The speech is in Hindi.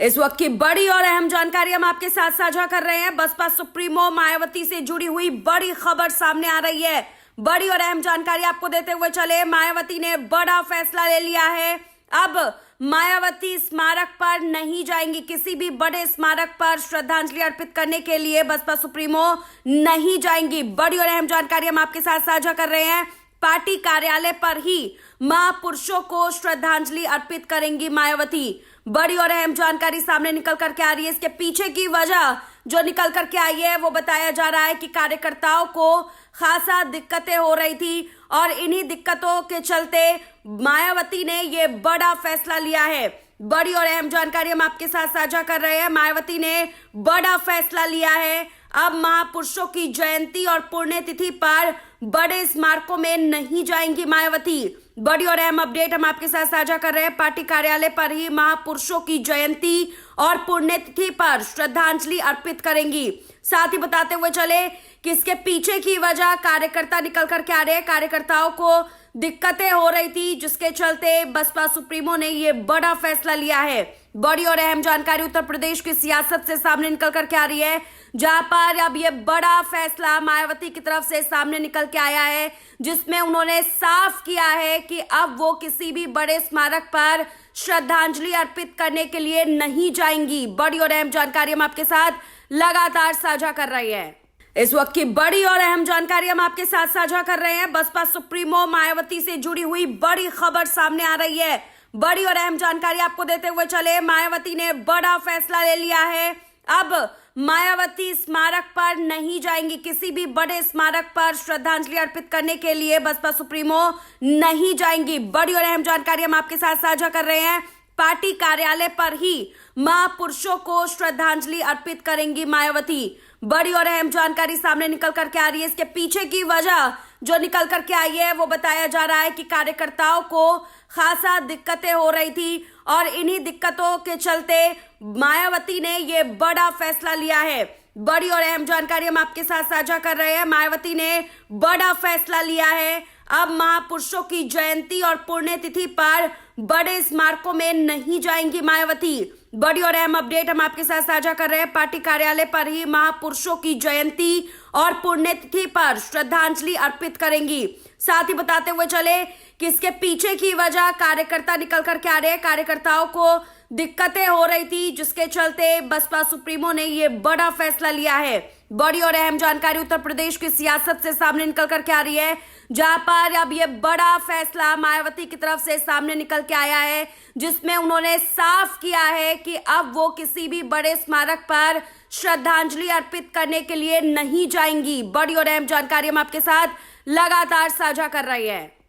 इस वक्त की बड़ी और अहम जानकारी हम आपके साथ साझा कर रहे हैं। बसपा सुप्रीमो मायावती से जुड़ी हुई बड़ी खबर सामने आ रही है। बड़ी और अहम जानकारी आपको देते हुए चले, मायावती ने बड़ा फैसला ले लिया है। अब मायावती स्मारक पर नहीं जाएंगी। किसी भी बड़े स्मारक पर श्रद्धांजलि अर्पित करने के लिए बसपा सुप्रीमो नहीं जाएंगी। बड़ी और अहम जानकारी हम आपके साथ साझा कर रहे हैं। पार्टी कार्यालय पर ही महापुरुषों को श्रद्धांजलि अर्पित करेंगी मायावती। बड़ी और अहम जानकारी सामने निकल करके आ रही है। इसके पीछे की वजह जो निकल करके आई है वो बताया जा रहा है कि कार्यकर्ताओं को खासा दिक्कतें हो रही थी और इन्हीं दिक्कतों के चलते मायावती ने ये बड़ा फैसला लिया है। बड़ी और अहम जानकारी हम आपके साथ साझा कर रहे हैं। मायावती ने बड़ा फैसला लिया है। अब महापुरुषों की जयंती और पुण्यतिथि पर बड़े स्मारकों में नहीं जाएंगी मायावती। बड़ी और अहम अपडेट हम आपके साथ साझा कर रहे हैं। पार्टी कार्यालय पर ही महापुरुषों की जयंती और पुण्यतिथि पर श्रद्धांजलि अर्पित करेंगी। साथ ही बताते हुए चले कि इसके पीछे की वजह कार्यकर्ता निकल करके आ रहे हैं। कार्यकर्ताओं को दिक्कतें हो रही थी, जिसके चलते बसपा सुप्रीमो ने ये बड़ा फैसला लिया है। बड़ी और अहम जानकारी उत्तर प्रदेश की सियासत से सामने निकल करके आ रही है, जहां पर अब ये बड़ा फैसला मायावती की तरफ से सामने निकल के आया है, जिसमें उन्होंने साफ किया है कि अब वो किसी भी बड़े स्मारक पर श्रद्धांजलि अर्पित करने के लिए नहीं जाएंगी। बड़ी और अहम जानकारी हम आपके साथ लगातार साझा कर रही है। इस वक्त की बड़ी और अहम जानकारी हम आपके साथ साझा कर रहे हैं। बसपा सुप्रीमो मायावती से जुड़ी हुई बड़ी खबर सामने आ रही है। बड़ी और अहम जानकारी आपको देते हुए चले, मायावती ने बड़ा फैसला ले लिया है। अब मायावती स्मारक पर नहीं जाएंगी। किसी भी बड़े स्मारक पर श्रद्धांजलि अर्पित करने के लिए बसपा सुप्रीमो नहीं जाएंगी। बड़ी और अहम जानकारी हम आपके साथ साझा कर रहे हैं। पार्टी कार्यालय पर ही महापुरुषों को श्रद्धांजलि अर्पित करेंगी मायावती। बड़ी और अहम जानकारी सामने निकल करके आ रही है। इसके पीछे की वजह जो निकल करके आई है वो बताया जा रहा है कि कार्यकर्ताओं को खासा दिक्कतें हो रही थी और इन्हीं दिक्कतों के चलते मायावती ने ये बड़ा फैसला लिया है। बड़ी और अहम जानकारी हम आपके साथ साझा कर रहे हैं। मायावती ने बड़ा फैसला लिया है। अब महापुरुषों की जयंती और पुण्यतिथि पर बड़े स्मारकों में नहीं जाएंगी मायावती। बड़ी और अहम अपडेट हम आपके साथ साझा कर रहे हैं। पार्टी कार्यालय पर ही महापुरुषों की जयंती और पुण्यतिथि पर श्रद्धांजलि अर्पित करेंगी। साथ ही बताते हुए चले कि इसके पीछे की वजह कार्यकर्ता निकल करके आ रहे हैं। कार्यकर्ताओं को दिक्कतें हो रही थी, जिसके चलते बसपा सुप्रीमो ने ये बड़ा फैसला लिया है। बड़ी और अहम जानकारी उत्तर प्रदेश की सियासत से सामने निकल करके आ रही है, जहां पर अब ये बड़ा फैसला मायावती की तरफ से सामने निकल के आया है, जिसमें उन्होंने साफ किया है कि अब वो किसी भी बड़े स्मारक पर श्रद्धांजलि अर्पित करने के लिए नहीं जाएंगी। बड़ी और अहम जानकारी हम आपके साथ लगातार साझा कर रही है।